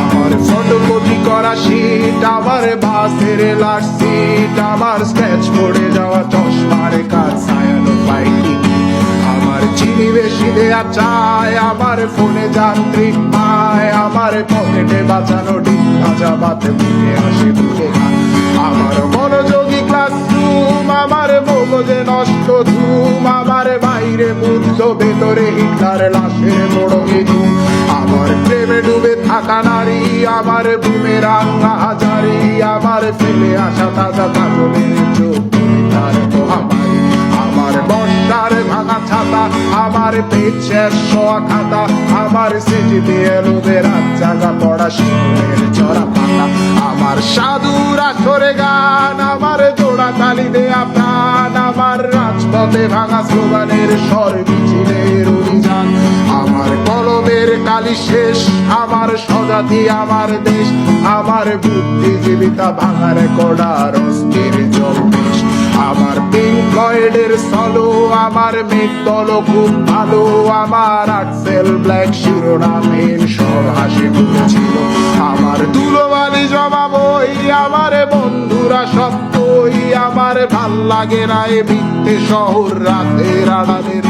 আমার ফটোকপি করা শীট, আমার বাসের লাস্ট সিট, আমার স্ক্র্যাচ পড়ে যাওয়া চশমার কাজ, ছায়ানো পাইনি আমার চিনি বেশি দেয়া চায়, আমার ফোনে যান্ত্রিক পায়, আমার পকেটে বাঁচানো ডিম ভাজা বাতে মুখে আসে ভুলে গান, আমার মনোযোগী ক্লাসরুম, আমার মগজে নষ্ট ধুম, আমার বাইরে বুদ্ধ ভেতরে হিটলার লাশের বড় ধুম, আমার প্রেমে ডুবে থাকা নারী, আমার বুমেরাং হাজারি, আমার ফেলে আসা তাজা কাজলের চোখ তার মহামারী, আমার বর্ষার ভাঙা ছাতা, আমার পেট শেষ শোয়া খাতা, আমার সেজে দিয়ে লোদের হাত জাগা পড়া শিশুদের চড়া পাতা, আমার সাধুর আসরে গান, আমার জোড়া তালি দেয়া প্রাণ, আমার রাজপথে ভাঙা স্লোগানের স্বর মিছিলের অভিযান, আমার কলমের কালি শেষ, আমার স্বজাতি আমার দেশ, আমার বুদ্ধিজীবিতা ভাঙার কড়ার অস্থির জলবেশ, আমার পিঙ্ক ফ্লয়েডের সলো, আমার মেঘ দল খুব ভালো, আমার আর্টসেল ব্ল্যাক শিরোনামের সব হাসি মুখেছিল, আমার ধুলোবালি জমা বই, আমার বন্ধুরা সত্যই, আমার ভাল লাগে না এ মিথ্যে শহর রাতের আড়ালের